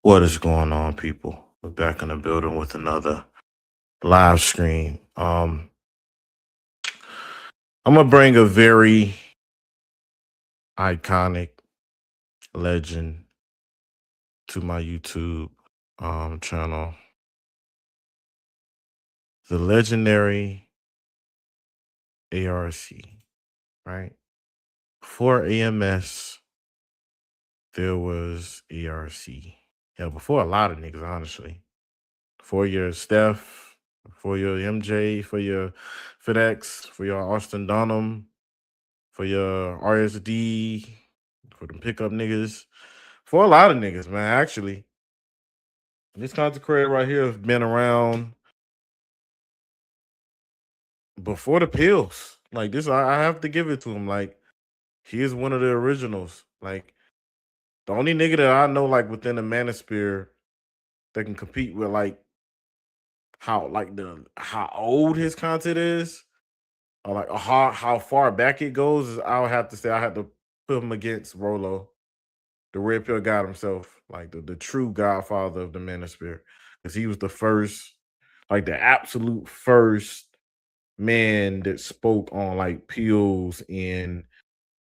What is going on, people? We're back in the building with another live stream. I'm gonna bring a very iconic legend to my YouTube channel, the legendary ARC. Right before AMS, there was ARC. Yeah, before a lot of niggas, honestly. For your Steph, for your MJ, for your FedEx, for your Austin Dunham, for your RSD, for them pickup niggas, for a lot of niggas, man. Actually, this content creator right here has been around before the pills. Like this, I have to give it to him. Like he is one of the originals. Like the only nigga that I know, like within the manosphere, that can compete with how old his content is, or like how far back it goes. Is I would have to say I had to put him against Rolo, the red pill god himself, like the true godfather of the manosphere, because he was the first, like the absolute first man that spoke on like pills and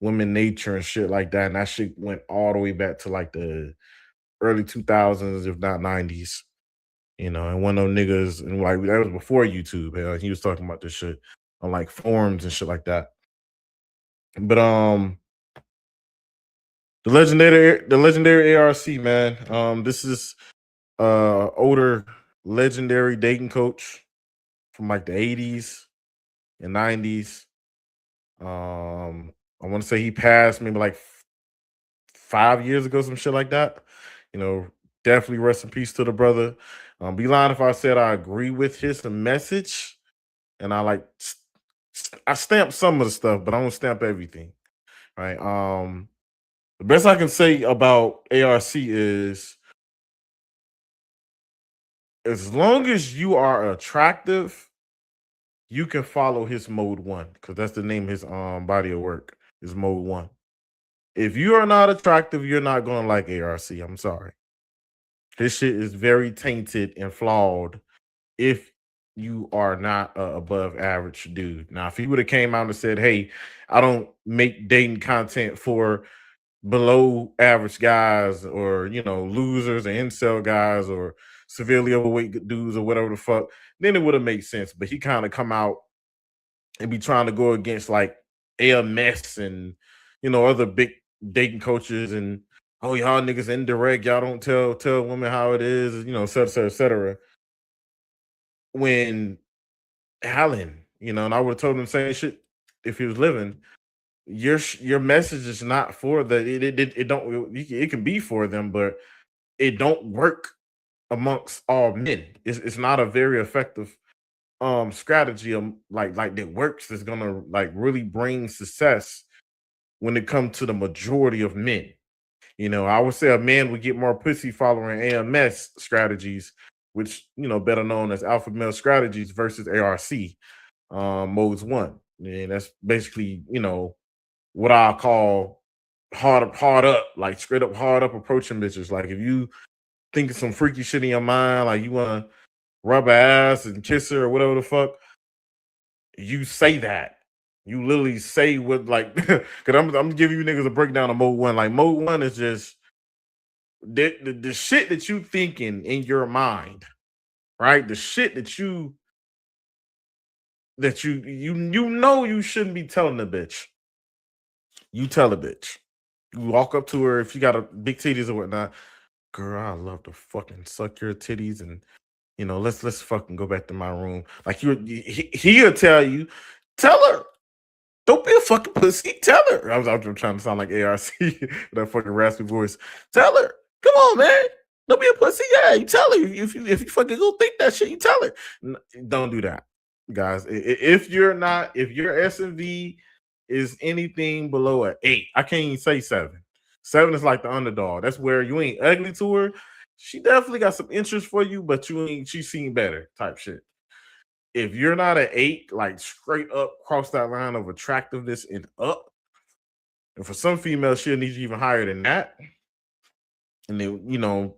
women nature and shit like that. And that shit went all the way back to like the early 2000s, if not 90s. And one of them niggas, and like that was before YouTube. He was talking about this shit on like forums and shit like that. But the legendary ARC, man. This is older legendary dating coach from like the 80s and 90s. I want to say he passed maybe like 5 years ago, some shit like that. You know, definitely rest in peace to the brother. Be lying if I said I agree with his message, and I stamp some of the stuff, but I don't stamp everything. Right. The best I can say about ARC is, as long as you are attractive, you can follow his mode one, because that's the name of his body of work is mode one. If you are not attractive, you're not gonna like ARC. I'm sorry. This shit is very tainted and flawed if you are not a above average dude. Now, if he would have came out and said, "Hey, I don't make dating content for below average guys, or losers and incel guys, or severely overweight dudes, or whatever the fuck," then it would have made sense. But he kind of come out and be trying to go against like AMS and other big dating coaches, and oh, y'all niggas indirect, y'all don't tell women how it is, et cetera, et cetera, et cetera. When Allen, and I would have told him the same shit if he was living. Your message is not for the it don't it can be for them, but it don't work amongst all men. It's not a very effective strategy, like that works, that's gonna like really bring success when it comes to the majority of men. I would say a man would get more pussy following AMS strategies, which better known as alpha male strategies, versus ARC modes one. And that's basically what I call hard up, like straight up hard up approaching bitches. Like if you think of some freaky shit in your mind, like you wanna rub her ass and kiss her or whatever the fuck, you say that. You literally say what, like, because I'm giving you niggas a breakdown of mode one. Like mode one is just the shit that you thinking in your mind, right? The shit that you shouldn't be telling the bitch. You tell a bitch. You walk up to her if she got a big titties or whatnot. Girl, I love to fucking suck your titties, and let's fucking go back to my room. Like he'll tell you, tell her. Don't be a fucking pussy. Tell her. I'm trying to sound like ARC, that fucking raspy voice. Tell her. Come on, man. Don't be a pussy. Yeah, you tell her. If you fucking go think that shit, you tell her. Don't do that, guys. If your SMV is anything below an 8, I can't even say 7. 7 is like the underdog. That's where you ain't ugly to her. She definitely got some interest for you, but you ain't. She's seen better type shit. If you're not an 8, like straight up cross that line of attractiveness and up, and for some females, she'll need you even higher than that. And then,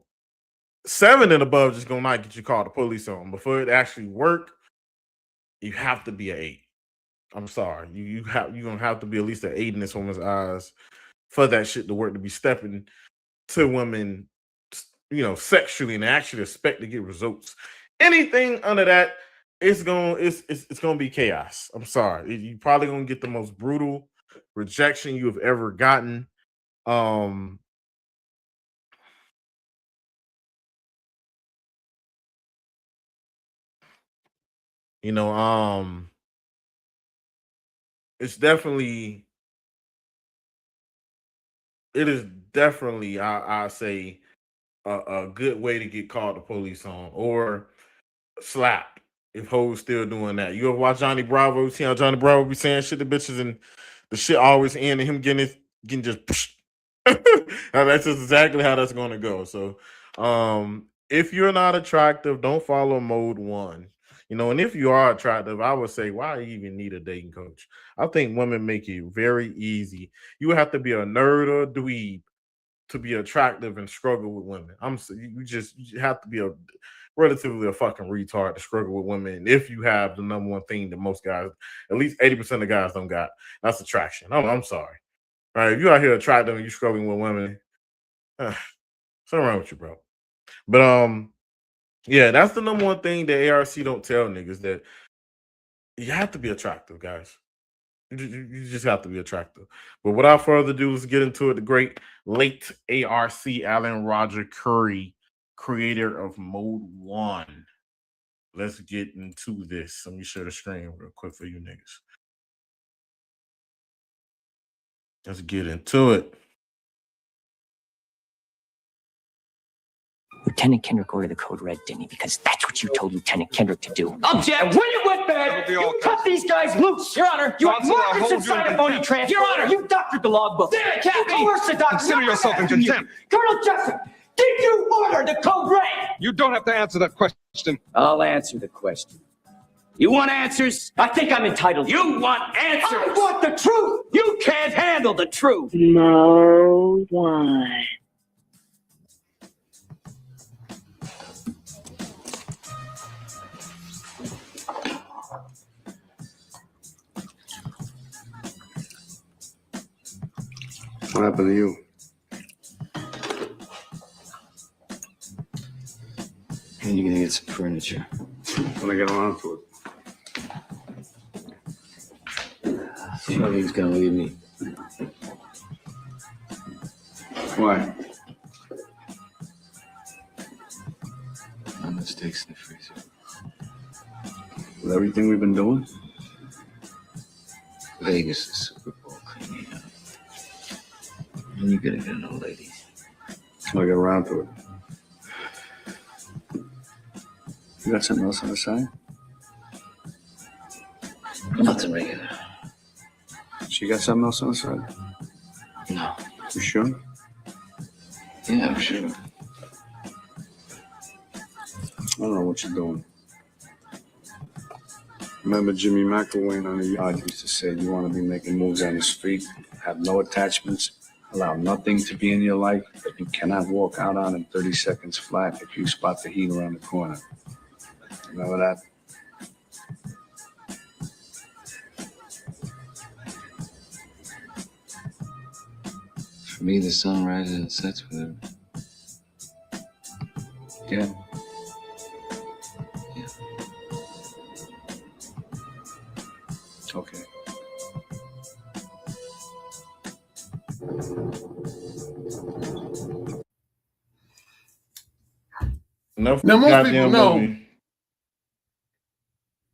7 and above just gonna not get you called the police on. Before it actually work, you have to be an 8. I'm sorry. You're gonna have to be at least an 8 in this woman's eyes for that shit to work, to be stepping to women, sexually and actually expect to get results. Anything under that, it's gonna be chaos. I'm sorry. You probably gonna get the most brutal rejection you have ever gotten. Um, you know, it's definitely it is definitely I say a good way to get called the police on or slapped if hoes still doing that. You ever watch Johnny Bravo? See how Johnny Bravo be saying shit to bitches and the shit always end and him getting just and that's just exactly how that's gonna go. So if you're not attractive, don't follow mode 1. And if you are attractive, I would say, why you even need a dating coach? I think women make it very easy. You would have to be a nerd or a dweeb to be attractive and struggle with women. You have to be a relatively a fucking retard to struggle with women if you have the number one thing that most guys, at least 80% of guys don't got. That's attraction. I'm sorry. All right, if you out here attractive and you struggling with women, something wrong with you, bro. But yeah, that's the number one thing that ARC don't tell niggas, that you have to be attractive, guys. You just have to be attractive. But without further ado, let's get into it. The great late ARC Alan Roger Curry, creator of Mode 1. Let's get into this. Let me share the screen real quick for you niggas. Let's get into it. Lieutenant Kendrick ordered the code red, didn't he? Because that's what you told Lieutenant Kendrick to do. Object! And when it went bad, you cut these guys loose. Your Honor, you had Marcus inside a phony transfer. Your Honor, you doctored the logbook. Damn it, Captain! Coerce the doctor. Consider yourself in contempt. Colonel Jessup, did you order the code red? You don't have to answer that question. I'll answer the question. You want answers? I think I'm entitled. You want answers? I want the truth! You can't handle the truth! Mode 1. What happened to you? When are you gonna get some furniture? When I get around to it. Charlene's gonna leave me. Why? No mistakes in the freezer. With everything we've been doing? Vegas is Super Bowl cleaning up. And you're gonna get an old lady. When I get around to it. You got something else on the side? Nothing regular. She got something else on the side? No. You sure? Yeah, I'm sure. I don't know what you're doing. Remember Jimmy McElwain on the yard used to say, you want to be making moves on his feet, have no attachments, allow nothing to be in your life that you cannot walk out on in 30 seconds flat if you spot the heat around the corner. Remember that? For me, the sun rises and sets with her. Yeah. Yeah. Okay. Enough Now, most goddamn people know movie.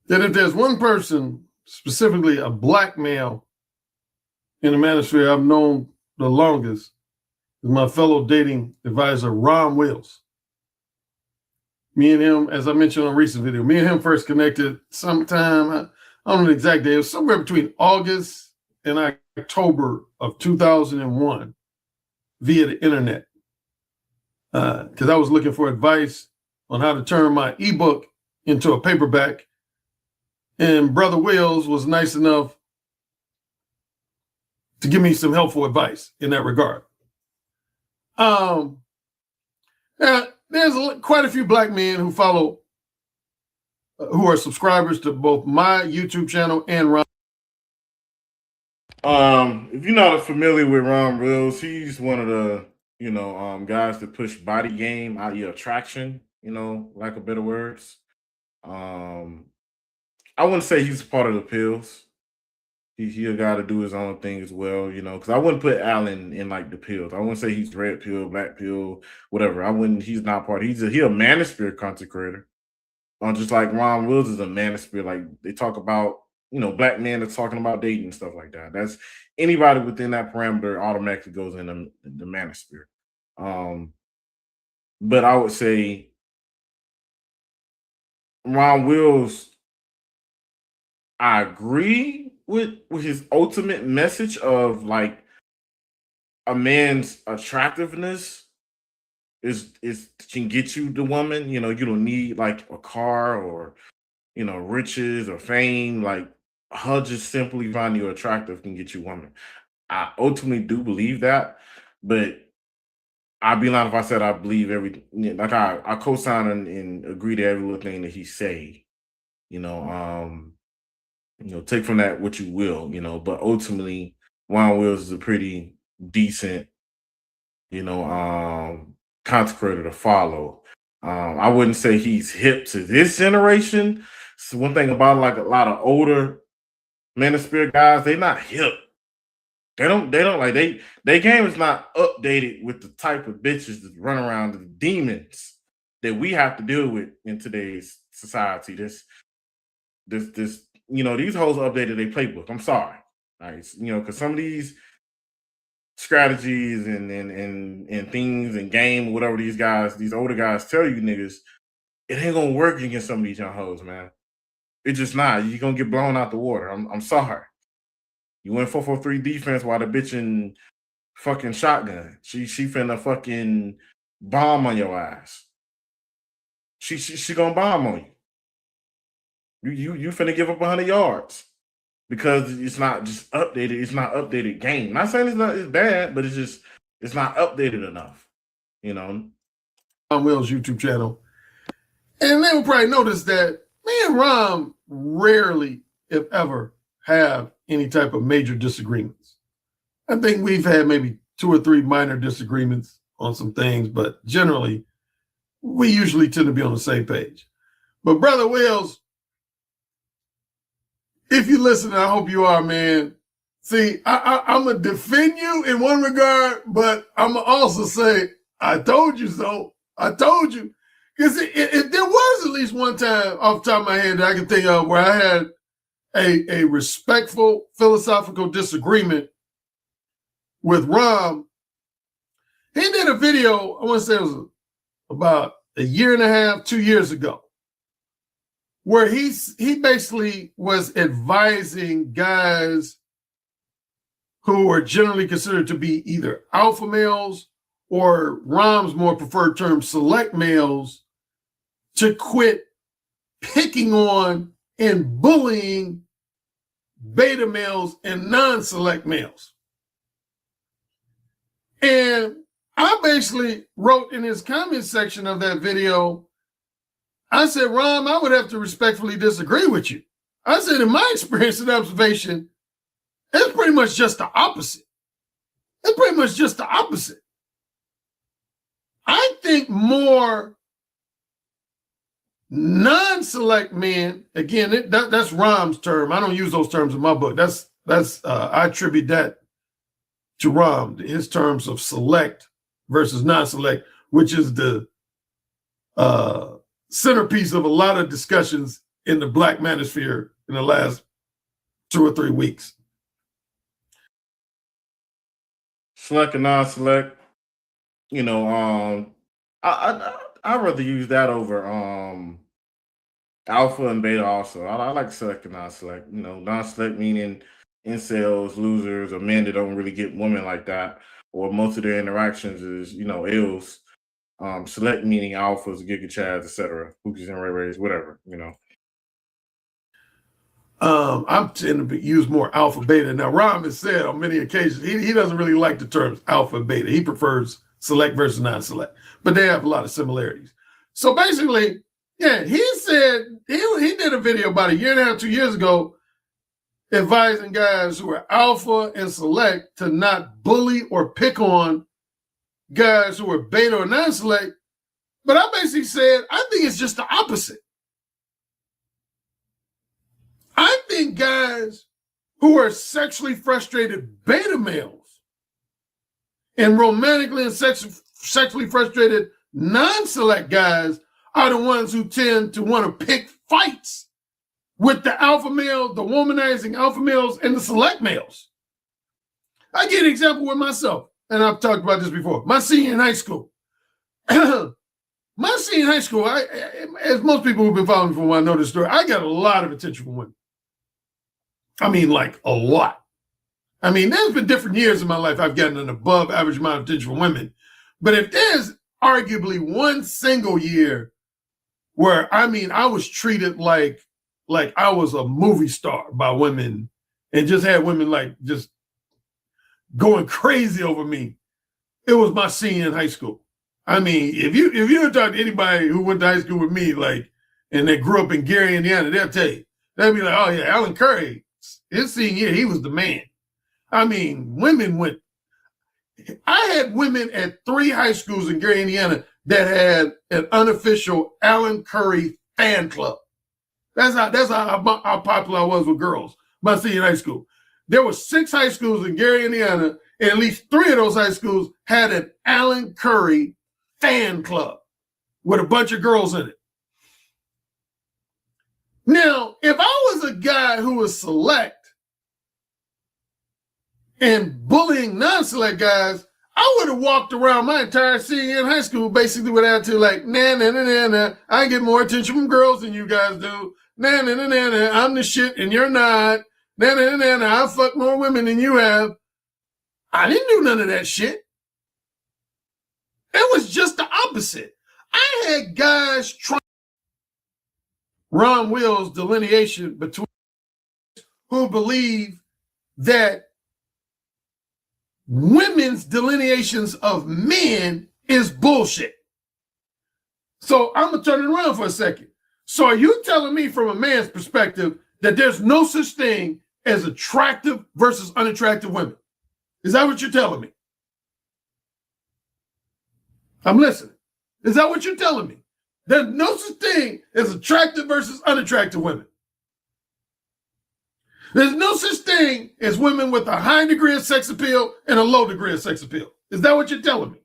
that if there's one person, specifically a black male in the manosphere I've known the longest, is my fellow dating advisor, Ron Wills. Me and him, as I mentioned on a recent video, me and him first connected sometime, I don't know the exact day, it was somewhere between August and October of 2001 via the internet. Because I was looking for advice on how to turn my ebook into a paperback. And Brother Wills was nice enough to give me some helpful advice in that regard. Now there's quite a few black men who follow, who are subscribers to both my YouTube channel and Ron. If you're not familiar with Ron Reels, he's one of the guys that push body game, i.e. attraction, lack of better words. I wouldn't say he's part of the pills. He a guy to do his own thing as well, because I wouldn't put Allen in like the pills. I wouldn't say he's red pill, black pill, whatever. He's not part. He's a manosphere content creator. Just like Ron Wills is a manosphere. Like they talk about, black men that's talking about dating and stuff like that. That's anybody within that parameter automatically goes in the manosphere. But I would say Ron Wills, I agree with his ultimate message of like a man's attractiveness is can get you the woman. You don't need like a car or riches or fame. Like her just simply finding you attractive can get you woman. I ultimately do believe that, but I'd be lying if I said I believe everything. Like I co-sign and agree to every little thing that he say. Take from that what you will. But ultimately, Ron Wills is a pretty decent, content creator to follow. I wouldn't say he's hip to this generation. So one thing about like a lot of older manosphere guys, they not hip. They don't like their game is not updated with the type of bitches that run around, the demons that we have to deal with in today's society. These hoes updated their playbook. I'm sorry. Right? Because some of these strategies and things and game, whatever these older guys tell you niggas, it ain't gonna work against some of these young hoes, man. It's just not. You're gonna get blown out the water. I'm sorry. You went 4-4-3 defense while the bitch in fucking shotgun. She finna fucking bomb on your ass. She gonna bomb on you. You finna give up 100 yards because it's not just updated. It's not updated game. Not saying it's bad, but it's not updated enough. On Will's YouTube channel, and they will probably notice that me and Rom rarely, if ever, have any type of major disagreements. I think we've had maybe 2 or 3 minor disagreements on some things, but generally, we usually tend to be on the same page. But Brother Wills, if you listen, I hope you are, man. See, I'm going to defend you in one regard, but I'm going to also say, I told you so. I told you. Because there was at least one time off the top of my head that I can think of where I had a respectful philosophical disagreement with Rom. He did a video, I want to say it was about 1.5 years, 2 years ago, where he basically was advising guys who are generally considered to be either alpha males or Rom's more preferred term, select males, to quit picking on and bullying beta males and non-select males. And I basically wrote in his comment section of that video, I said, Rom, I would have to respectfully disagree with you. I said, in my experience and observation, it's pretty much just the opposite. It's pretty much just the opposite. I think more non-select men, again, that's Rom's term. I don't use those terms in my book. I attribute that to Rom, his terms of select versus non-select, which is the centerpiece of a lot of discussions in the Black manosphere in the last 2 or 3 weeks. Select and non-select, I'd rather use that over alpha and beta also. I like select and non-select. Non-select meaning incels, losers, or men that don't really get women like that, or most of their interactions is, ills. Select meaning alphas, giga chads, etc. Pookies and Ray Rays, whatever, I'm tending to use more alpha beta. Now, Rom has said on many occasions, he doesn't really like the terms alpha and beta. He prefers select versus non-select, but they have a lot of similarities. So basically, yeah, he said he did a video about a year and a half, 2 years ago, advising guys who are alpha and select to not bully or pick on guys who are beta or non-select. But I basically said, I think it's just the opposite. I think guys who are sexually frustrated beta males and romantically and sexually frustrated non-select guys are the ones who tend to want to pick fights with the alpha male, the womanizing alpha males, and the select males. I give an example with myself, and I've talked about this before. My senior in high school. My senior in high school, as most people who've been following me for a while know this story, I got a lot of attention from women. I mean, like a lot. I mean, there's been different years in my life I've gotten an above average amount of attention from women. But if there's arguably one single year where, I mean, I was treated like I was a movie star by women and just had women like just going crazy over me, it was my senior in high school. I mean, if you talk to anybody who went to high school with me, like, and they grew up in Gary, Indiana, they'll tell you, they'll be like, oh yeah, Alan Curry, his senior year, he was the man. I mean, women went. I had women at 3 high schools in Gary, Indiana that had an unofficial Alan Curry fan club. That's how popular I was with girls, my senior high school. There were 6 high schools in Gary, Indiana, and at least 3 of those high schools had an Alan Curry fan club with a bunch of girls in it. Now, if I was a guy who was select and bullying non-select guys, I would have walked around my entire senior year in high school basically with attitude like, nah, I get more attention from girls than you guys do. Nah, I'm the shit and you're not. Nah, I fuck more women than you have. I didn't do none of that shit. It was just the opposite. I had guys trying Ron Will's delineation between who believe that women's delineations of men is bullshit. So I'm going to turn it around for a second. So are you telling me from a man's perspective that there's no such thing as attractive versus unattractive women? Is that what you're telling me? I'm listening. Is that what you're telling me? There's no such thing as attractive versus unattractive women. There's no such thing as women with a high degree of sex appeal and a low degree of sex appeal. Is that what you're telling me?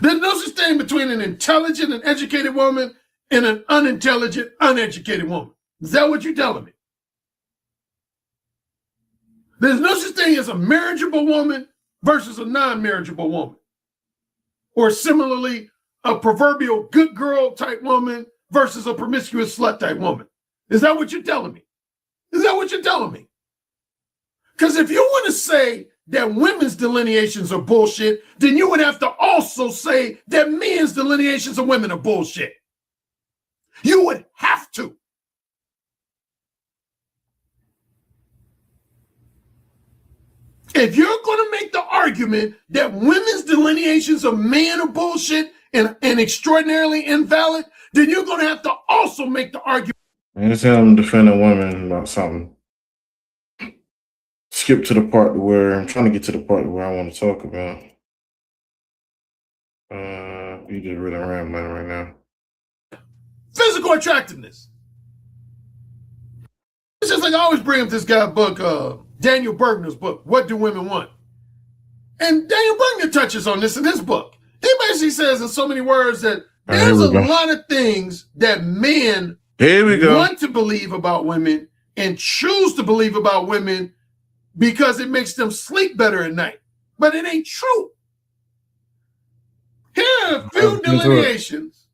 There's no such thing between an intelligent and educated woman and an unintelligent, uneducated woman. Is that what you're telling me? There's no such thing as a marriageable woman versus a non-marriageable woman. Or similarly, a proverbial good girl type woman versus a promiscuous slut type woman. Is that what you're telling me? Is that what you're telling me? Because if you want to say that women's delineations are bullshit, then you would have to also say that men's delineations of women are bullshit. You would have to. If you're going to make the argument that women's delineations of men are bullshit and extraordinarily invalid, then you're going to have to also make the argument. It's him defending women about something. Skip to the part where I'm trying to get to the part where I want to talk about. You just really rambling right now. Physical attractiveness. It's just like I always bring up this guy's book, Daniel Bergner's book, What Do Women Want? And Daniel Bergner touches on this in his book. He basically says in so many words that there's a lot of things that men want to believe about women and choose to believe about women because it makes them sleep better at night. But it ain't true. Here are a few delineations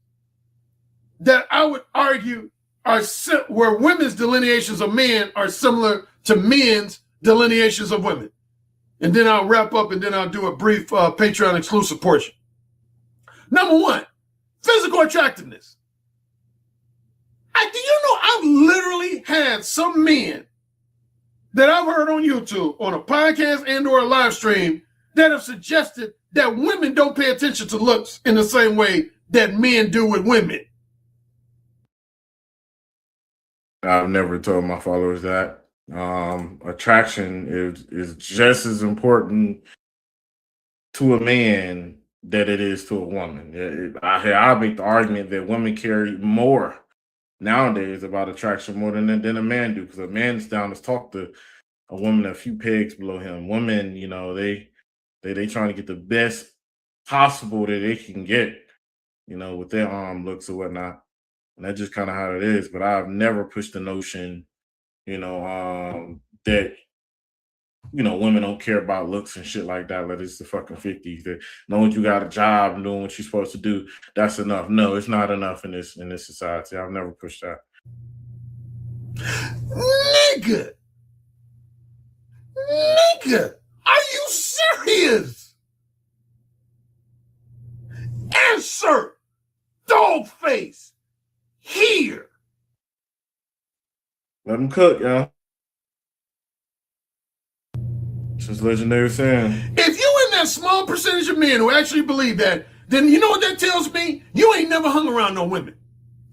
that I would argue are where women's delineations of men are similar to men's delineations of women. And then I'll wrap up and then I'll do a brief Patreon exclusive portion. Number 1, physical attractiveness. Do you know I've literally had some men that I've heard on YouTube, on a podcast and or a live stream, that have suggested that women don't pay attention to looks in the same way that men do with women. I've never told my followers that. Attraction is just as important to a man that it is to a woman. I make the argument that women care more nowadays about attraction more than a man do, because a man's down to talk to a woman a few pegs below him. Women, you know, they trying to get the best possible that they can get, you know, with their looks or whatnot. And that's just kind of how it is. But I've never pushed the notion, you know, that, you know, women don't care about looks and shit like that. Like it's the fucking 50s. That knowing you got a job and doing what you're supposed to do, that's enough. No, it's not enough in this society. I've never pushed that. Nigga, are you serious? Answer, dog face, here. Let them cook, y'all. Just legendary saying. If you in that small percentage of men who actually believe that, then you know what that tells me? You ain't never hung around no women.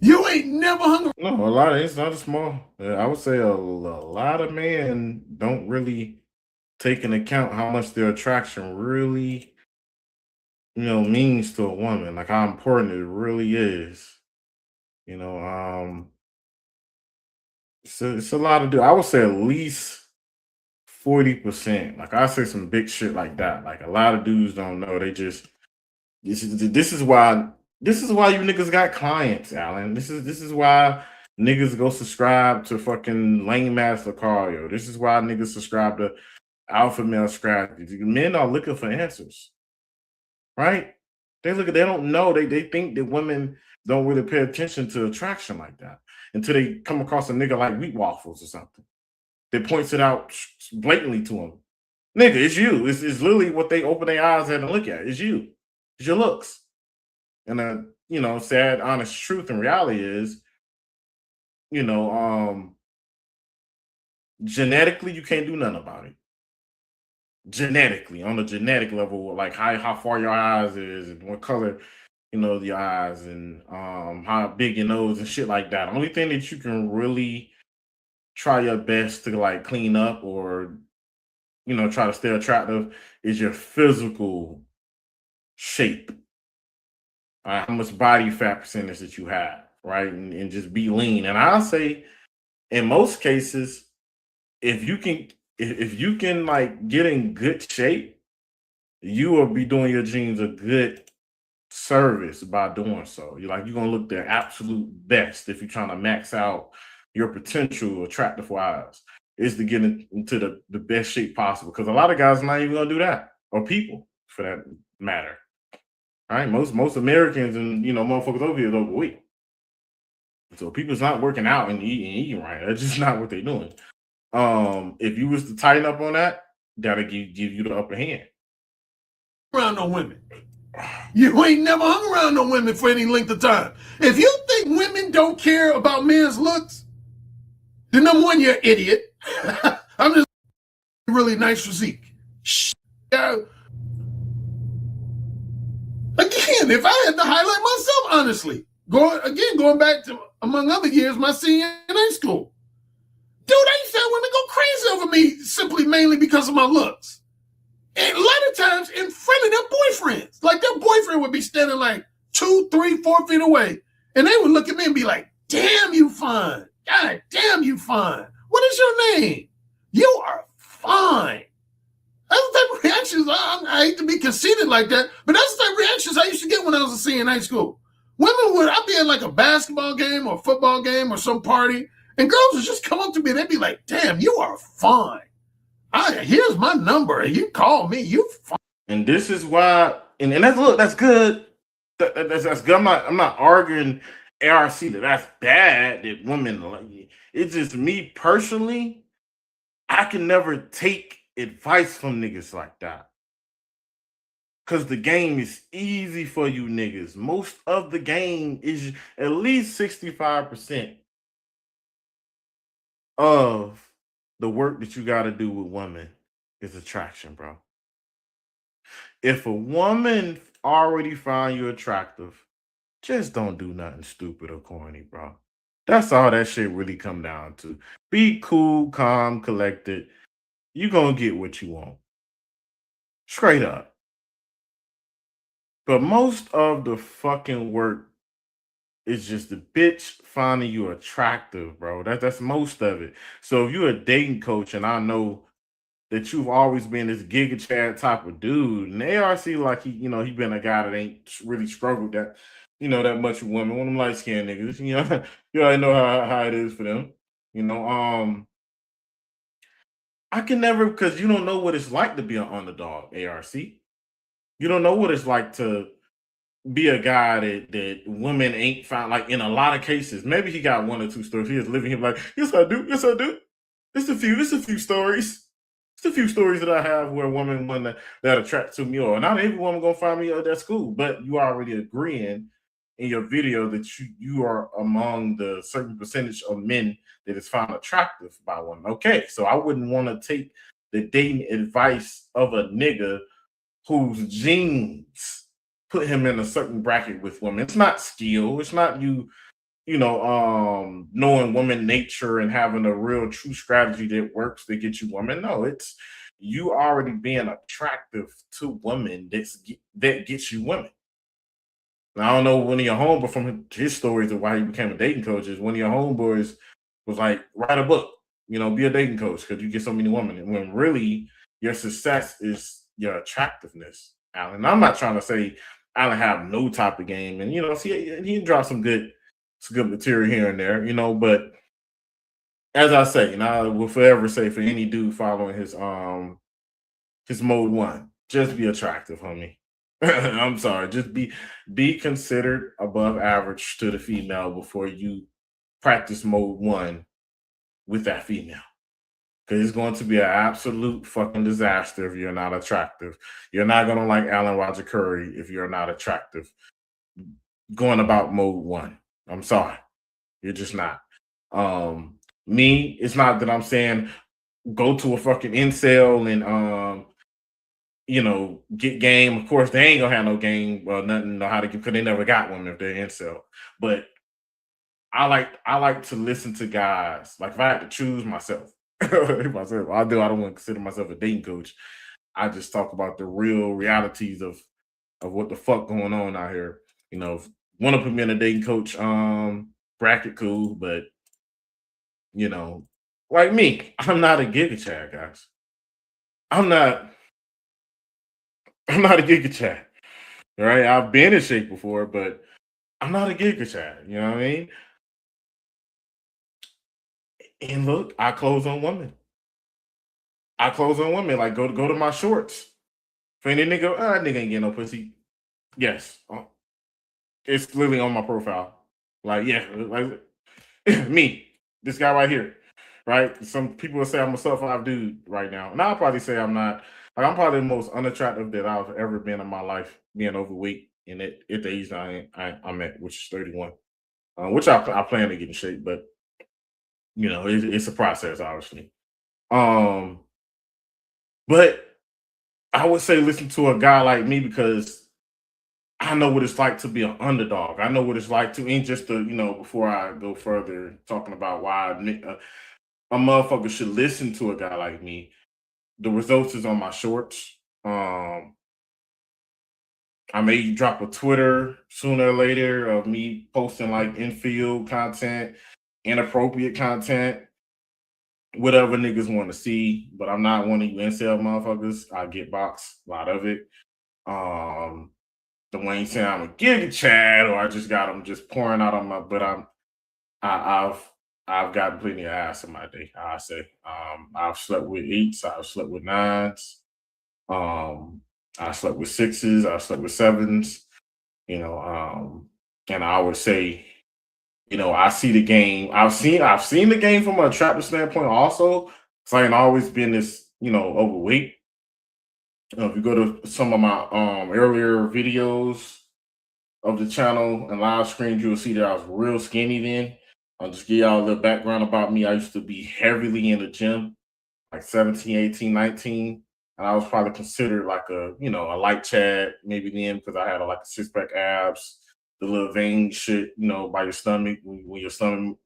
You ain't never hung around. No, a lot of it's not a small. I would say a lot of men don't really take into account how much their attraction really, you know, means to a woman. Like how important it really is. You know, it's a lot of I would say at least 40%. Like I say some big shit like that. Like a lot of dudes don't know. They just this is why you niggas got clients, Alan. This is why niggas go subscribe to fucking Lane Master Cardio. This is why niggas subscribe to Alpha Male Strategies. Men are looking for answers, right? They don't know. They think that women don't really pay attention to attraction like that until they come across a nigga like Wheat Waffles or something that points it out blatantly to them. Nigga, it's you. It's literally what they open their eyes at and look at. It's you. It's your looks. And you know, sad, honest truth and reality is, you know, genetically you can't do nothing about it. Genetically, on the genetic level, like how far your eyes is and what color, you know, your eyes and how big your nose and shit like that. Only thing that you can really try your best to like clean up or, you know, try to stay attractive is your physical shape. How much body fat percentage that you have, right? And just be lean. And I'll say in most cases, if you can like get in good shape, you will be doing your genes a good service by doing so. You're gonna look their absolute best if you're trying to max out your potential attractive wise, is to get into the best shape possible. Because a lot of guys are not even gonna do that, or people for that matter. All right, most Americans and, you know, motherfuckers over here is overweight. So people's not working out and eating right. That's just not what they're doing. If you was to tighten up on that, that'll give you the upper hand. Around no women. You ain't never hung around no women for any length of time. If you think women don't care about men's looks, then number one, you're an idiot. I'm just really nice physique. Yeah. Again, if I had to highlight myself, honestly, going back to, among other years, my senior in high school. Dude, I used to have women go crazy over me simply mainly because of my looks. And a lot of times in front of their boyfriends. Like their boyfriend would be standing like 2, 3, 4 feet away. And they would look at me and be like, damn, you fine. God damn, you fine. What is your name? You are fine. That's the type of reactions. I hate to be conceited like that, but that's the type of reactions I used to get when I was a senior in high school. I'd be at like a basketball game or a football game or some party, and girls would just come up to me and they'd be like, damn, you are fine. Here's my number. You call me. You fine. And this is why, and that's good. That's good. I'm not arguing ARC that's bad that women like it. It's just me personally, I can never take advice from niggas like that. Cause the game is easy for you niggas. Most of the game is at least 65% of the work that you got to do with women is attraction, bro. If a woman already find you attractive, just don't do nothing stupid or corny, bro. That's all that shit really come down to. Be cool, calm, collected. You gonna get what you want. Straight up. But most of the fucking work is just the bitch finding you attractive, bro. That's most of it. So if you're a dating coach and I know that you've always been this Giga Chad type of dude, and ARC like he been a guy that ain't really struggled that, that much with women. One of them light skinned niggas, you already know how it is for them. I can never, because you don't know what it's like to be an underdog, ARC. You don't know what it's like to be a guy that women ain't found. Like in a lot of cases, maybe he got one or two stories. He is living him like, yes, I do. Yes, I do. It's a few stories. It's a few stories that I have where women that attract to me, or not every woman gonna find me that's cool, but you already agreeing in your video that you are among the certain percentage of men that is found attractive by women. Okay, so I wouldn't want to take the dating advice of a nigga whose genes put him in a certain bracket with women. It's not skill. It's not knowing woman nature and having a real true strategy that works to get you women. No, it's you already being attractive to women that gets you women. Now, I don't know one of your homeboys from his stories of why he became a dating coach is one of your homeboys was like, write a book, be a dating coach because you get so many women. And when really your success is your attractiveness, Alan. I'm not trying to say Alan have no type of game, and he dropped some good material here and there, but as I say, and I will forever say for any dude following his mode 1, just be attractive, homie. I'm sorry, just be considered above average to the female before you practice mode 1 with that female. Because it's going to be an absolute fucking disaster if you're not attractive. You're not going to like Alan Roger Curry if you're not attractive. Going about mode 1. I'm sorry. You're just not. Me, it's not that I'm saying go to a fucking incel and get game. Of course, they ain't gonna have no game or nothing, know how to get, because they never got one if they're incel. But I like to listen to guys. Like if I had to choose myself, I don't want to consider myself a dating coach. I just talk about the real realities of what the fuck going on out here. Want to put me in a dating coach bracket, cool, but like me, I'm not a Giga Chad, guys. I'm not a Giga Chad. All right, I've been in shape before, but I'm not a Giga Chad. You know what I mean? And look, I close on women. Like go to my shorts. For any nigga, nigga ain't getting no pussy. Yes, it's literally on my profile. Like, yeah, like me, this guy right here, right? Some people will say I'm a sub-5 dude right now, and I'll probably say I'm not. Like, I'm probably the most unattractive that I've ever been in my life, being overweight, and at the age I'm at, which is 31, which I plan to get in shape, but it's a process, obviously. But I would say listen to a guy like me because I know what it's like to be an underdog. I know what it's like to, and just to, before I go further talking about why a motherfucker should listen to a guy like me, the results is on my shorts. I may drop a Twitter sooner or later of me posting like infield content, inappropriate content, whatever niggas want to see, but I'm not one of you incel motherfuckers. I get boxed, a lot of it. Dwayne saying I'm a Giga Chad, or I just got them just pouring out on my, but I've gotten plenty of ass in my day. I say I've slept with 8s, I've slept with 9s, I slept with 6s, I slept with 7s, and I would say, I see the game. I've seen the game from a attractive standpoint also. So I ain't always been this, overweight. If you go to some of my earlier videos of the channel and live streams, you'll see that I was real skinny then. I'll just give y'all a little background about me. I used to be heavily in the gym. like 17, 18, 19. And I was probably considered like a, a light Chad maybe then because I had like a six-pack abs, the little vein shit, by your stomach when your stomach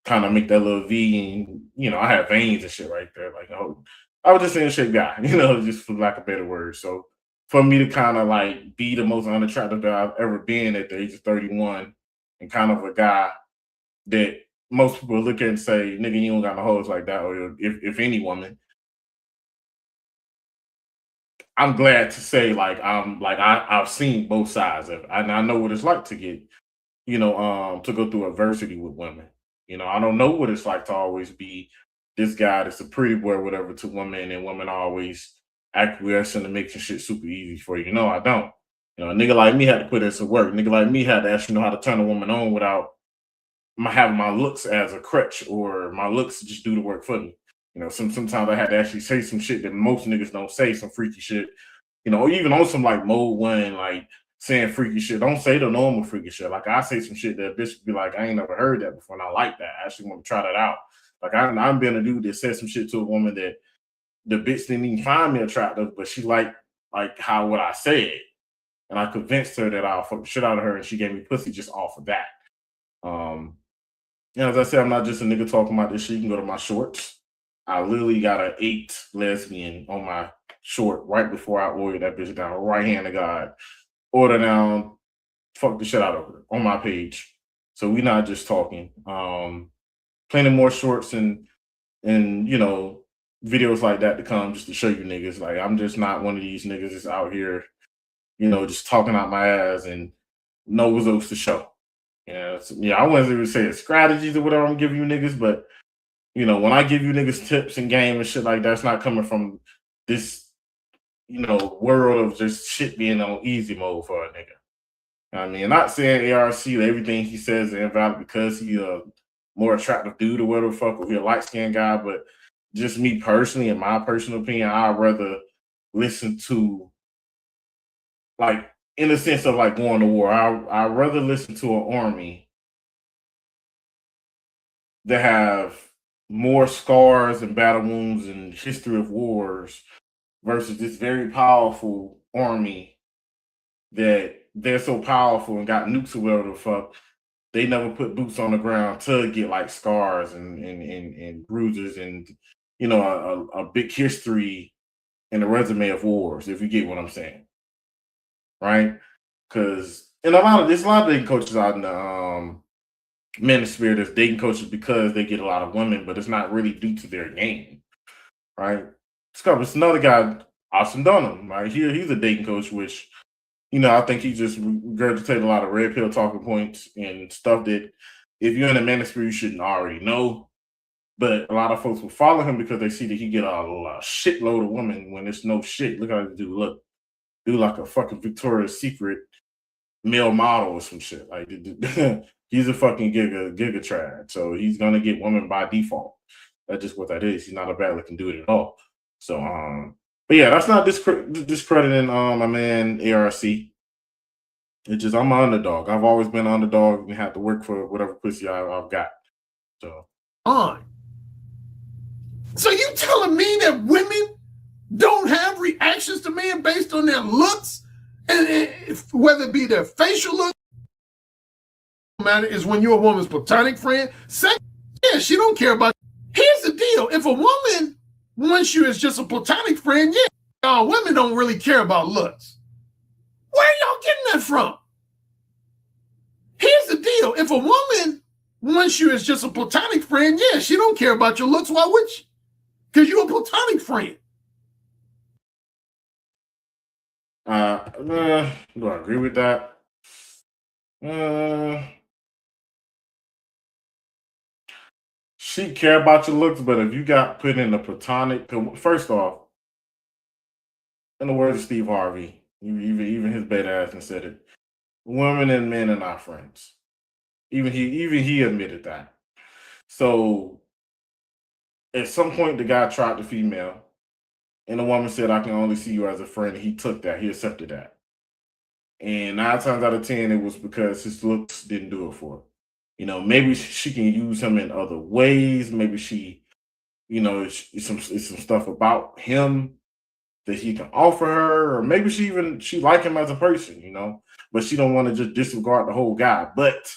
kind of make that little V, and I had veins and shit right there. Like, I was just in shape guy, just for lack of better words. So for me to kind of like be the most unattractive that I've ever been at the age of 31, and kind of a guy that most people look at and say, "Nigga, you don't got no hoes like that," or if any woman. I'm glad to say, like, I've seen both sides of it, and I know what it's like to get, to go through adversity with women. I don't know what it's like to always be this guy that's a pretty boy or whatever to women, and women always acquiescing and making shit super easy for you. No, I don't. A nigga like me had to put in some work. Nigga like me had to actually know how to turn a woman on without having my looks as a crutch or my looks just do the work for me. Sometimes I had to actually say some shit that most niggas don't say, some freaky shit. Even on some like mode one, like saying freaky shit. Don't say the normal freaky shit. Like I say some shit that bitch would be like, I ain't never heard that before, and I like that. I actually want to try that out. Like I'm being a dude that said some shit to a woman that the bitch didn't even find me attractive, but she liked like what I said, and I convinced her that I'll fuck the shit out of her, and she gave me pussy just off of that. As I said, I'm not just a nigga talking about this shit. You can go to my shorts. I literally got an 8 lesbian on my short right before I ordered that bitch down. Right hand of God. Order down, fuck the shit out of her on my page. So we not just talking. Plenty more shorts and videos like that to come just to show you niggas. Like I'm just not one of these niggas that's out here, just talking out my ass and no results to show. I wouldn't even say it's strategies or whatever I'm giving you niggas, but when I give you niggas tips and game and shit like that, it's not coming from this, world of just shit being on easy mode for a nigga. I mean, not saying ARC that everything he says is invalid because he's a more attractive dude or whatever the fuck, or he's a light skinned guy, but just me personally, in my personal opinion, I'd rather listen to, like, in the sense of like going to war, I'd rather listen to an army that have more scars and battle wounds and history of wars versus this very powerful army that they're so powerful and got nukes or whatever the fuck. They never put boots on the ground to get like scars and bruises and a big history and a resume of wars, if you get what I'm saying. Right? Because there's a lot of dating coaches out in the manosphere that's dating coaches because they get a lot of women, but it's not really due to their game. Right? It's another guy, Austin Dunham, right? He's a dating coach, which, I think he just regurgitated a lot of red pill talking points and stuff that if you're in the manosphere, you shouldn't already know. But a lot of folks will follow him because they see that he get a shitload of women when it's no shit. Look how this dude look. Dude like a fucking Victoria's Secret male model or some shit. Like he's a fucking giga trad. So he's gonna get women by default. That's just what that is. He's not a bad looking dude at all. So but yeah, that's not discrediting my man ARC. It's just I'm an underdog. I've always been an underdog and have to work for whatever pussy I've got. So So you telling me that women don't have reactions to men based on their looks, and whether it be their facial look, matter is when you're a woman's platonic friend. Second, yeah, she don't care about. Here's the deal: if a woman wants you as just a platonic friend, yeah, women don't really care about looks. Where are y'all getting that from? Here's the deal: if a woman wants you as just a platonic friend, yeah, she don't care about your looks. Why would she? Because you're a platonic friend. Do I agree with that? She care about your looks, but if you got put in a platonic, first off, in the words of Steve Harvey, even his beta ass and said it, women and men are not friends. Even he admitted that. So at some point, the guy tried the female, and the woman said, "I can only see you as a friend." And he took that. He accepted that. And 9 times out of 10, it was because his looks didn't do it for her. Maybe she can use him in other ways. Maybe she you know, it's some stuff about him that he can offer her, or maybe she like him as a person, you know, but she don't want to just disregard the whole guy. But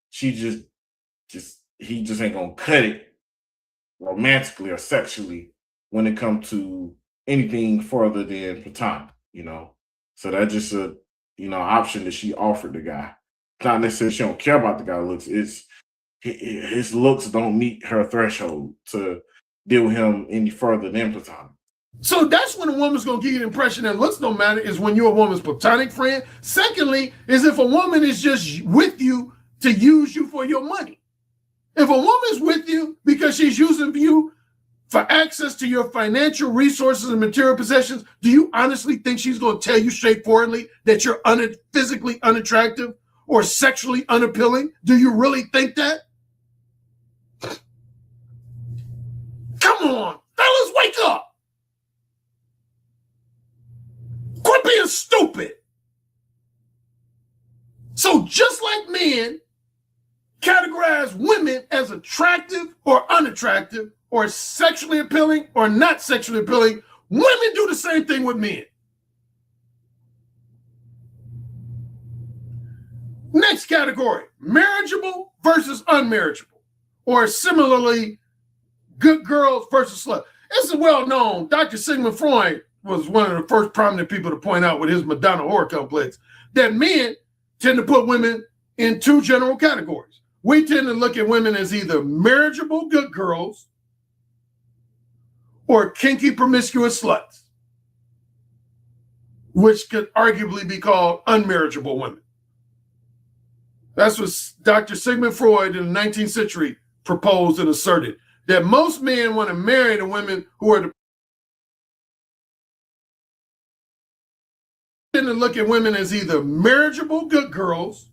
she he just ain't gonna cut it romantically or sexually when it comes to anything further than platonic, you know. So that's just a option that she offered the guy. It's not necessarily she don't care about the guy's looks. It's his looks don't meet her threshold to deal with him any further than platonic. So that's when a woman's going to give you the impression that looks don't matter, is when you're a woman's platonic friend. Secondly, is if a woman is just with you to use you for your money. If a woman's with you because she's using you for access to your financial resources and material possessions, do you honestly think she's going to tell you straightforwardly that you're physically unattractive or sexually unappealing? Do you really think that? Come on, fellas, wake up. Quit being stupid. So just like men categorize women as attractive or unattractive or sexually appealing or not sexually appealing, women do the same thing with men. Next category, marriageable versus unmarriageable, or similarly, good girls versus slut. This is well known. Dr. Sigmund Freud was one of the first prominent people to point out with his Madonna horror complex that men tend to put women in two general categories. We tend to look at women as either marriageable good girls or kinky promiscuous sluts, which could arguably be called unmarriageable women. That's what Dr. Sigmund Freud in the 19th century proposed and asserted, that most men want to marry the women who are to look at women as either marriageable good girls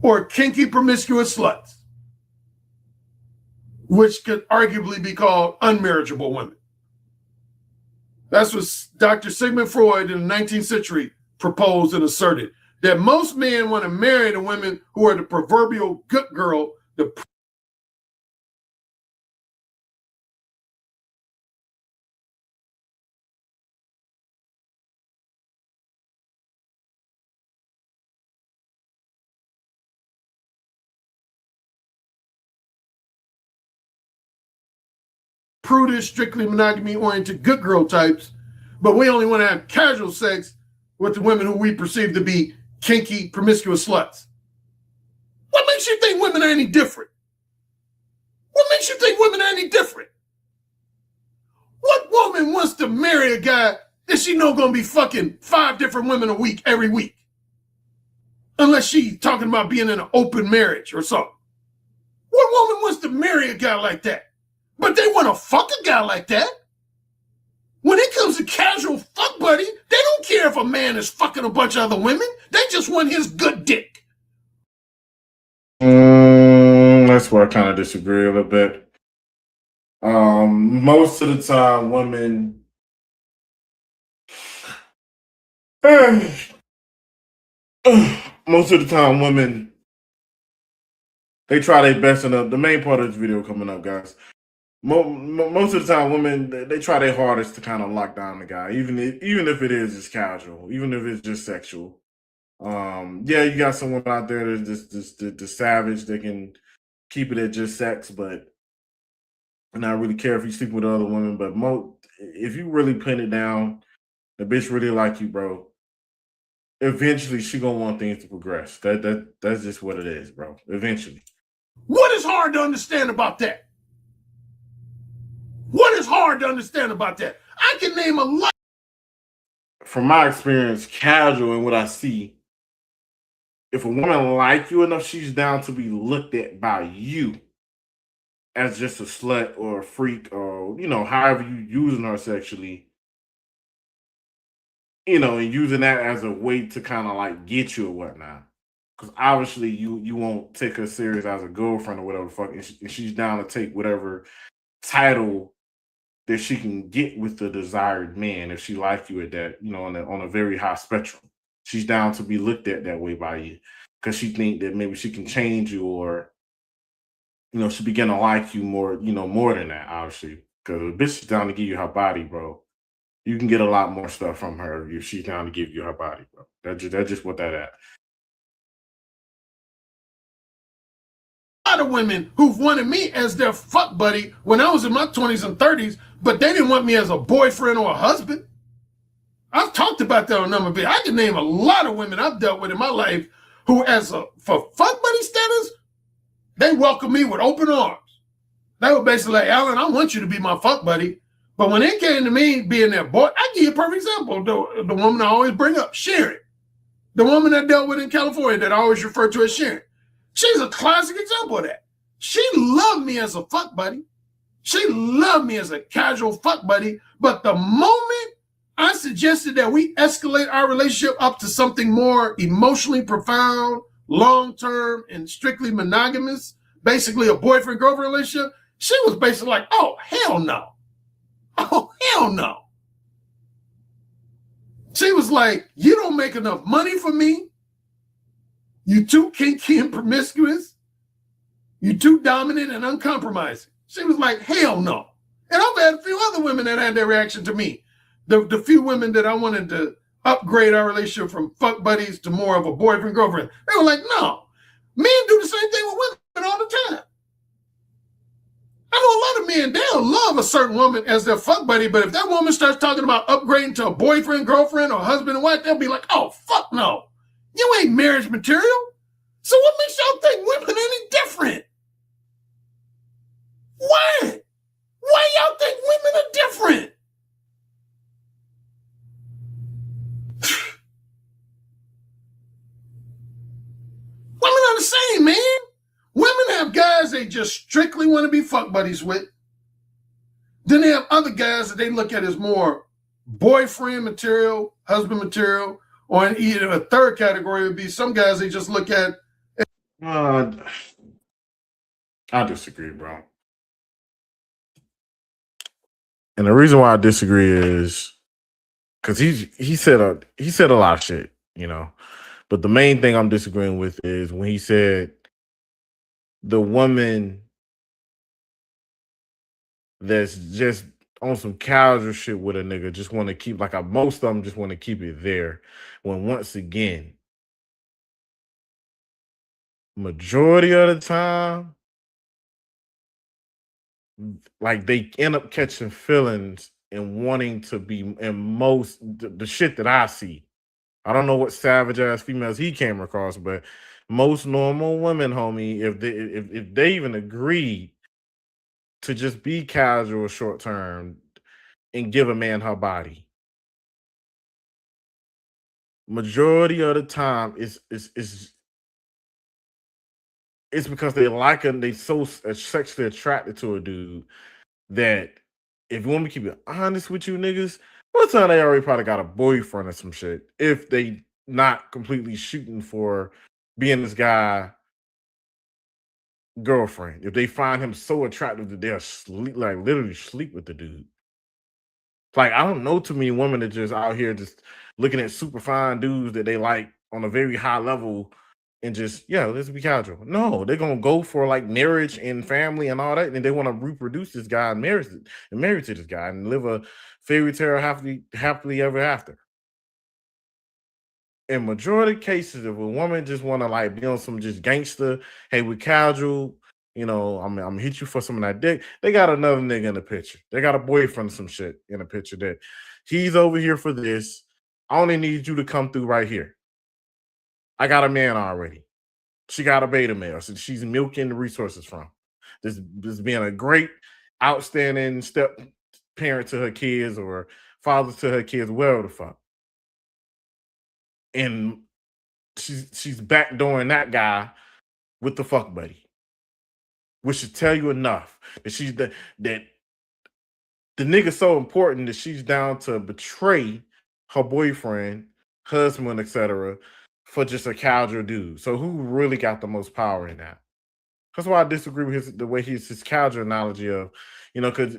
or kinky promiscuous sluts, which could arguably be called unmarriageable women. That's what Dr. Sigmund Freud in the 19th century proposed and asserted, that most men want to marry the women who are the proverbial good girl, the prudish, strictly monogamy-oriented good girl types, but we only want to have casual sex with the women who we perceive to be kinky, promiscuous sluts. What makes you think women are any different? What makes you think women are any different? What woman wants to marry a guy that she know gonna be fucking 5 different women a week, every week? Unless she's talking about being in an open marriage or something. What woman wants to marry a guy like that? But they want to fuck a guy like that. When it comes to casual fuck buddy, they don't care if a man is fucking a bunch of other women. They just want his good dick. That's where I kind of disagree a little bit. Most of the time, women they try their best. And the main part of this video coming up, guys. Most of the time, women they try their hardest to kind of lock down the guy, even if it is just casual, even if it's just sexual. Yeah, you got some women out there that's just the savage. They can keep it at just sex, but not really care if you sleep with other women. But if you really pin it down, the bitch really like you, bro. Eventually, she gonna want things to progress. That's just what it is, bro. Eventually. What is hard to understand about that? What is hard to understand about that? I can name a lot. From my experience, casual and what I see, if a woman like you enough, she's down to be looked at by you as just a slut or a freak or, however you using her sexually, and using that as a way to kind of like get you or whatnot. Because obviously you won't take her serious as a girlfriend or whatever the fuck, and she's down to take whatever title that she can get with the desired man if she like you at that, on a very high spectrum. She's down to be looked at that way by you because she think that maybe she can change you or she begin to like you more, more than that, obviously. Because a bitch is down to give you her body, bro. You can get a lot more stuff from her if she's down to give you her body, bro. That's just what that at. A lot of women who've wanted me as their fuck buddy when I was in my 20s and 30s, but they didn't want me as a boyfriend or a husband. I've talked about that on a number of videos. I can name a lot of women I've dealt with in my life who, for fuck buddy status, they welcome me with open arms. They were basically like, Alan, I want you to be my fuck buddy. But when it came to me being their boy, I give you a perfect example. The woman I always bring up, Sharon. The woman I dealt with in California that I always refer to as Sharon. She's a classic example of that. She loved me as a fuck buddy. She loved me as a casual fuck buddy. But the moment I suggested that we escalate our relationship up to something more emotionally profound, long-term, and strictly monogamous, basically a boyfriend-girlfriend relationship, she was basically like, oh, hell no. Oh, hell no. She was like, you don't make enough money for me. You too kinky and promiscuous. You too dominant and uncompromising. She was like, hell no. And I've had a few other women that had that reaction to me. The few women that I wanted to upgrade our relationship from fuck buddies to more of a boyfriend, girlfriend. They were like, no. Men do the same thing with women all the time. I know a lot of men, they'll love a certain woman as their fuck buddy, but if that woman starts talking about upgrading to a boyfriend, girlfriend, or husband and wife, they'll be like, oh, fuck no. You ain't marriage material. So what makes y'all think women any different? Why? Why y'all think women are different? Women are the same, man. Women have guys they just strictly want to be fuck buddies with. Then they have other guys that they look at as more boyfriend material, husband material, or in either a third category would be some guys they just look at. I disagree, bro. And the reason why I disagree is because he said a lot of shit, But the main thing I'm disagreeing with is when he said the woman that's just on some casual shit with a nigga just want to keep, most of them just want to keep it there. When once again, majority of the time, they end up catching feelings and wanting to be in most the shit that I see. I don't know what savage ass females he came across, but most normal women, homie, if they even agreed to just be casual short term and give a man her body, majority of the time it's because they like him, they so sexually attracted to a dude that if you want me to keep it honest with you niggas, one time they already probably got a boyfriend or some shit. If they not completely shooting for being this guy girlfriend. If they find him so attractive that they'll sleep, literally sleep with the dude. I don't know too many women that just out here just looking at super fine dudes that they like on a very high level and just, let's be casual. No, they're gonna go for marriage and family and all that, and they want to reproduce this guy and marry to this guy and live a fairy tale happily ever after. In majority of cases, if a woman just want to be on some just gangster, hey, we casual, I'm gonna hit you for some of that dick. They got another nigga in the picture. They got a boyfriend, some shit in the picture that he's over here for this. I only need you to come through right here. I got a man already. She got a beta male, so she's milking the resources from. This being a great, outstanding step parent to her kids or father to her kids, whatever the fuck. And she's backdooring that guy with the fuck buddy, which should tell you enough that that the nigga's so important that she's down to betray her boyfriend, husband, etc., for just a casual dude. So who really got the most power in that? That's why I disagree with the way his casual analogy of, because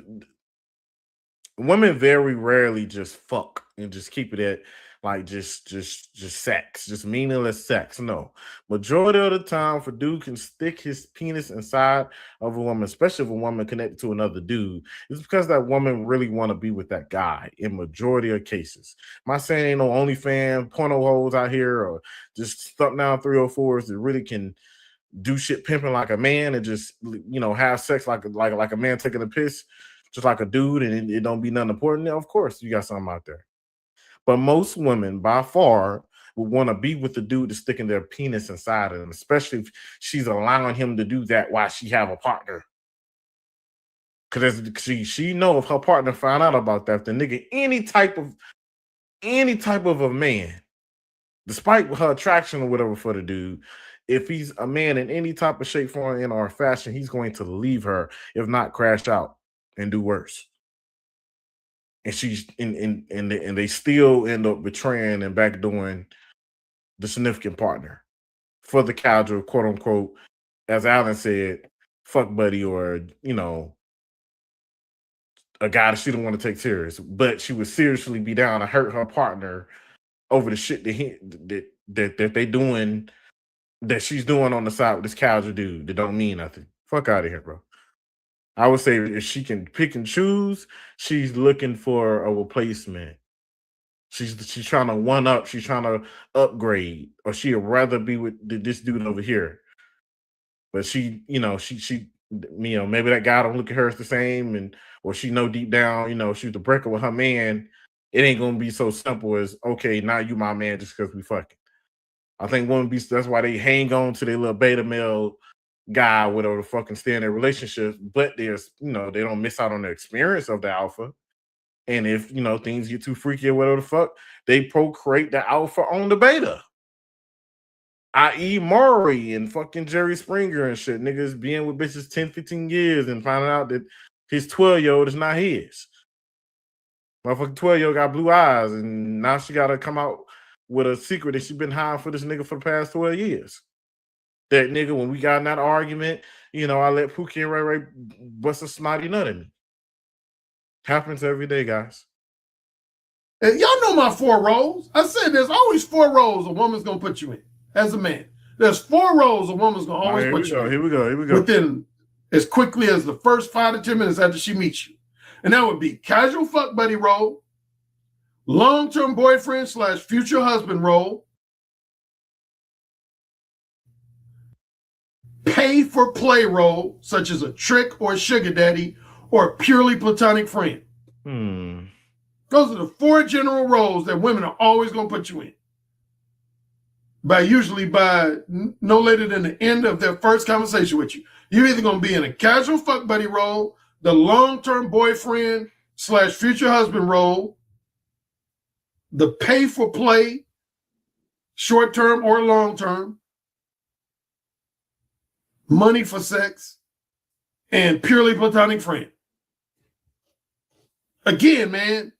women very rarely just fuck and just keep it at like just sex, just meaningless sex. No, majority of the time, if a dude can stick his penis inside of a woman, especially if a woman connected to another dude, it's because that woman really want to be with that guy. In majority of cases, I'm not saying ain't no OnlyFans porno hoes out here or just stuck down 304s that really can do shit pimping like a man and just have sex like a man taking a piss just like a dude, and it don't be nothing important. Of course, you got something out there. But most women, by far, would want to be with the dude that's sticking their penis inside of them, especially if she's allowing him to do that while she have a partner. Because she know if her partner found out about that, the nigga, any type of a man, despite her attraction or whatever for the dude, if he's a man in any type of shape, form, or fashion, he's going to leave her, if not crash out and do worse. And she's and they still end up betraying and backdooring the significant partner for the casual, quote unquote, as Alan said, fuck buddy, or a guy that she don't want to take serious, but she would seriously be down to hurt her partner over the shit that they doing, that she's doing on the side with this casual dude that don't mean nothing. Fuck out of here, bro. I would say if she can pick and choose, she's looking for a replacement. She's trying to one up. She's trying to upgrade, or she'd rather be with this dude over here. But she maybe that guy don't look at her as the same, or she know deep down, she's the breaker with her man. It ain't gonna be so simple as, okay, now you my man just because we fucking. I think that's why they hang on to their little beta male guy, whatever the fucking stay in their relationships, but there's they don't miss out on the experience of the alpha. And if things get too freaky or whatever the fuck, they procreate the alpha on the beta. I.e. Maury and fucking Jerry Springer and shit. Niggas being with bitches 10, 15 years and finding out that his 12-year-old is not his. Motherfucking 12-year-old got blue eyes, and now she gotta come out with a secret that she been hiding for this nigga for the past 12 years. That nigga, when we got in that argument, I let Pookie and Ray Ray bust a snotty nut in me. Happens every day, guys. And y'all know my 4 roles. I said there's always 4 roles a woman's gonna put you in as a man. There's 4 roles a woman's gonna always put you in. Here we go. Within as quickly as the first 5 to 10 minutes after she meets you. And that would be casual fuck buddy role, long-term boyfriend / future husband role, pay for play role, such as a trick or a sugar daddy or a purely platonic friend. Those are the 4 general roles that women are always going to put you in. Usually by no later than the end of their first conversation with you. You're either going to be in a casual fuck buddy role, the long-term boyfriend / future husband role, the pay for play, short-term or long-term, money for sex, and purely platonic friend. Again, man,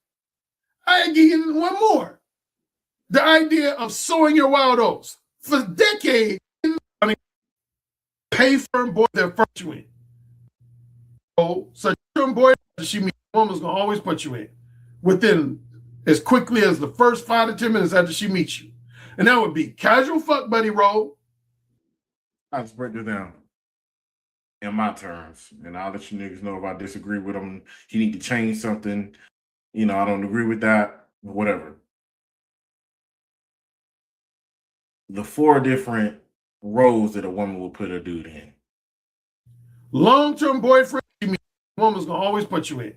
I give you one more. The idea of sowing your wild oats. For decades, pay for boy that first you in. So boy she meets, woman's gonna always put you in within as quickly as the first 5 to 10 minutes after she meets you. And that would be casual fuck buddy role. I'll just break this down in my terms, and I'll let you niggas know if I disagree with him. He need to change something. I don't agree with that. Whatever. The 4 different roles that a woman will put a dude in. Long-term boyfriend, woman's gonna always put you in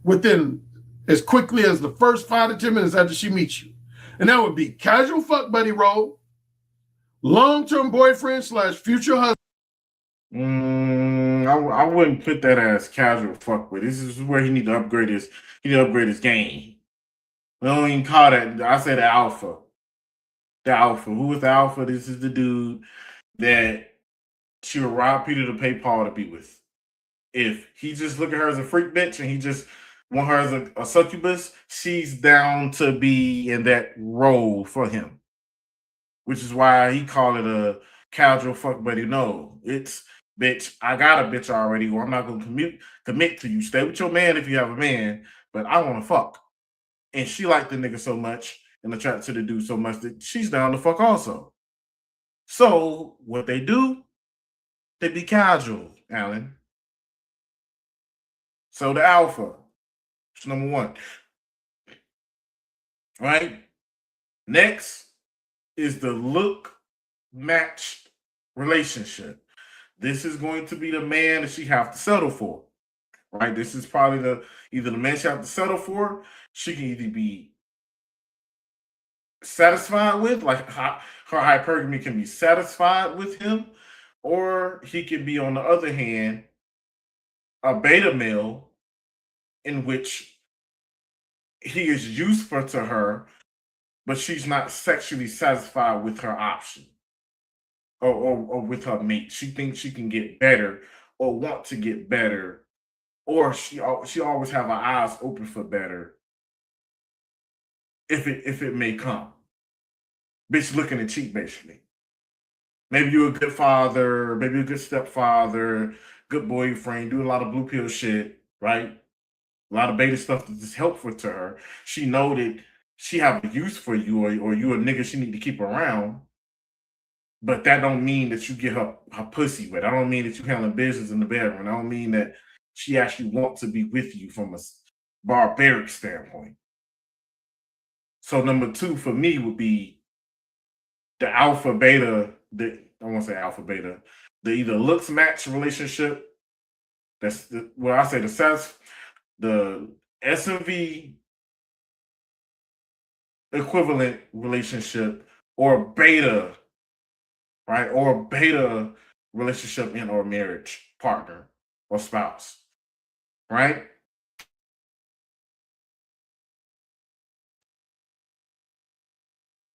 within as quickly as the first 5 to 10 minutes after she meets you. And that would be casual fuck buddy role, long-term boyfriend / future husband. I wouldn't put that as casual fuck with. This is where he need to upgrade his game. We don't even call that. I say the alpha. The alpha. Who is the alpha? This is the dude that she would rob Peter to pay Paul to be with. If he just look at her as a freak bitch and he just want her as a succubus, she's down to be in that role for him. Which is why he call it a casual fuck buddy. No, it's bitch, I got a bitch already, or I'm not gonna commit to you. Stay with your man if you have a man, but I want to fuck. And she liked the nigga so much and attracted to the dude so much that she's down to fuck also. So what they do, they be casual, Alan. So the alpha, it's number one. Right? Next is the look matched relationship. This is going to be the man that she have to settle for. Right? This is probably either the man she have to settle for. She can either be satisfied with, like her hypergamy can be satisfied with him, or he can be, on the other hand, a beta male in which he is useful to her, but she's not sexually satisfied with her option or with her mate. She thinks she can get better or want to get better, or she always have her eyes open for better if it may come. Bitch looking to cheat, basically. Maybe you're a good father, maybe a good stepfather, good boyfriend, do a lot of blue pill shit, right? A lot of beta stuff that is helpful to her. She know that she have a use for you, or you a nigga she need to keep around. But that don't mean that you get her pussy wet. I don't mean that you handling business in the bedroom. I don't mean that she actually wants to be with you from a barbaric standpoint. So number two for me would be the alpha beta. I won't say alpha beta. The either looks match relationship. That's I say the SMV equivalent relationship, or beta, right? Or beta relationship in or marriage partner or spouse, right?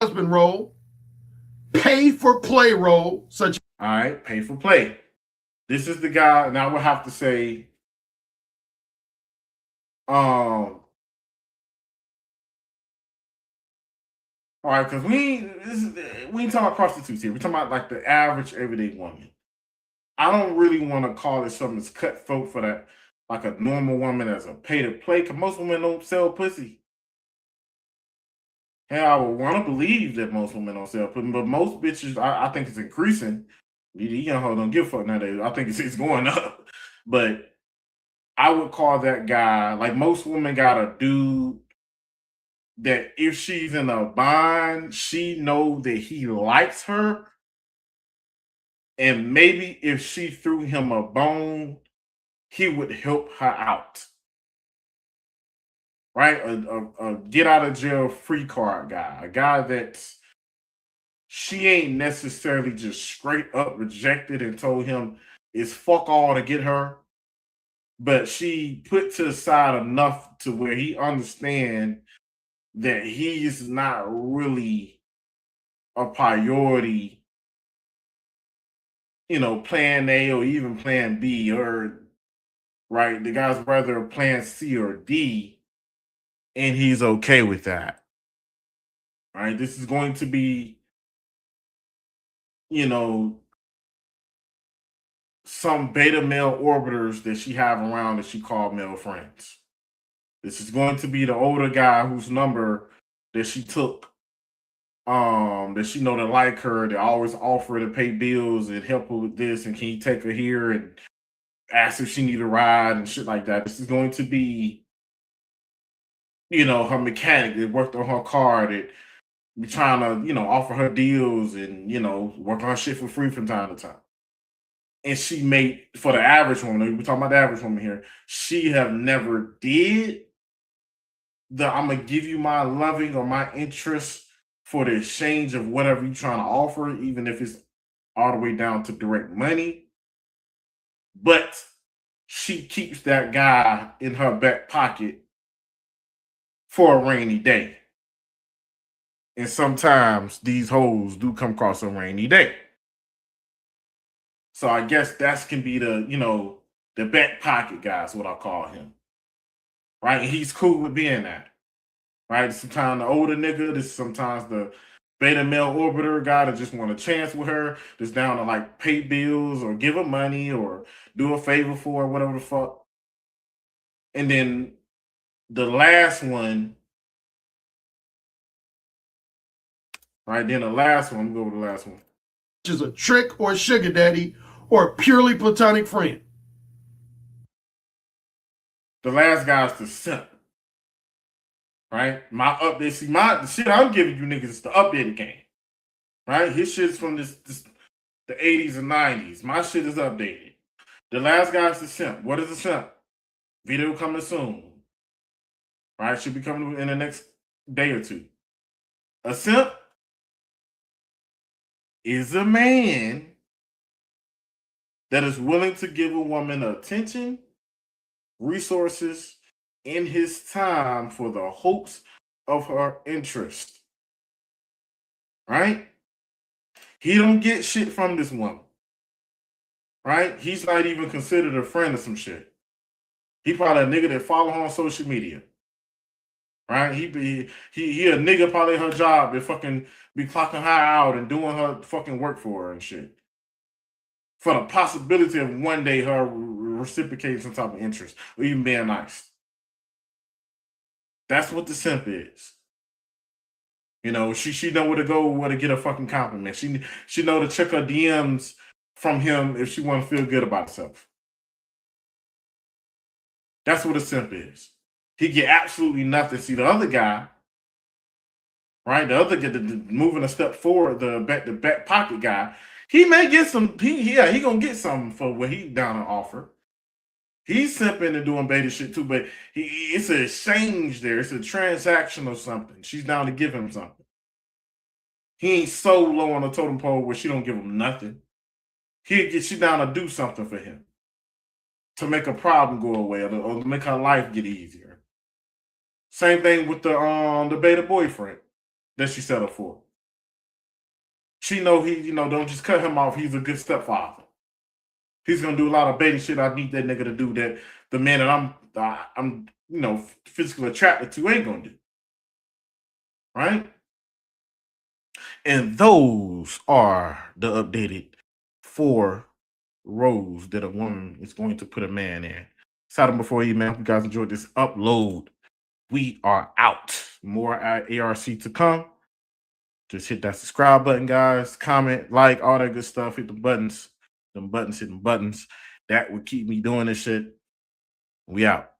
Husband role, pay for play role, such. All right, pay for play. This is the guy, and I would have to say, all right, because we ain't talking about prostitutes here. We're talking about like the average everyday woman. I don't really want to call it something that's cutthroat for that, like a normal woman as a pay to play, because most women don't sell pussy. And I would want to believe that most women don't sell pussy, but most bitches, I think it's increasing. You young hoes don't give a fuck nowadays. I think it's going up. But I would call that guy, like most women got a dude that if she's in a bind, she know that he likes her. And maybe if she threw him a bone, he would help her out. Right? A get out of jail free card guy. A guy that she ain't necessarily just straight up rejected and told him it's fuck all to get her. But she put to the side enough to where he understand that he's not really a priority, plan A or even plan B, or right, the guy's rather plan C or D, and he's okay with that. Right? This is going to be, some beta male orbiters that she have around that she called male friends. This is going to be the older guy whose number that she took, that she know that like her, that always offer to pay bills and help her with this, and can you take her here, and ask if she need a ride and shit like that. This is going to be, her mechanic that worked on her car, that be trying to, offer her deals and, work on her shit for free from time to time. And she made, for the average woman, we're talking about the average woman here, she have never did I'm going to give you my loving or my interest for the exchange of whatever you're trying to offer, even if it's all the way down to direct money. But she keeps that guy in her back pocket for a rainy day. And sometimes these hoes do come across a rainy day. So I guess that can be the back pocket guy is what I call him. Right? And he's cool with being that. Right? Sometimes the older nigga, this is sometimes the beta male orbiter guy that just want a chance with her, that's down to like pay bills or give her money or do a favor for her, whatever the fuck. And then the last one, right? Then the last one, I'm going to go with the last one. Is a trick or a sugar daddy or a purely platonic friend. The last guy's the simp. Right? My update, see, the shit I'm giving you niggas is the updated game. Right? His shit's from the 80s and 90s. My shit is updated. The last guy's the simp. What is the simp? Video coming soon. Right? Should be coming in the next day or two. A simp is a man that is willing to give a woman attention, resources, in his time for the hopes of her interest. Right? He don't get shit from this woman. Right? He's not even considered a friend of some shit. He probably a nigga that follow her on social media. Right? He a nigga probably her job to fucking be clocking her out and doing her fucking work for her and shit. For the possibility of one day her reciprocating some type of interest or even being nice. That's what the simp is. You know, she know where to go, where to get a fucking compliment. She know to check her DMs from him if she want to feel good about herself. That's what a simp is. He get absolutely nothing. See, the other guy, right? The other guy, moving a step forward, the back pocket guy, he may get some. He gonna get something for what he down to offer. He's simping and doing beta shit too, but it's an exchange there. It's a transaction or something. She's down to give him something. He ain't so low on the totem pole where she don't give him nothing. She down to do something for him to make a problem go away or to make her life get easier. Same thing with the beta boyfriend that she settled for. She know don't just cut him off. He's a good stepfather. He's gonna do a lot of beta shit. I need that nigga to do that. The man that I'm physically attracted to ain't gonna do. Right? And those are the updated 4 roles that a woman is going to put a man in. Saturday before you, man. If you guys enjoyed this upload, we are out. More at ARC to come. Just hit that subscribe button, guys. Comment, like, all that good stuff. Hit the buttons. Them buttons, hitting buttons. That would keep me doing this shit. We out.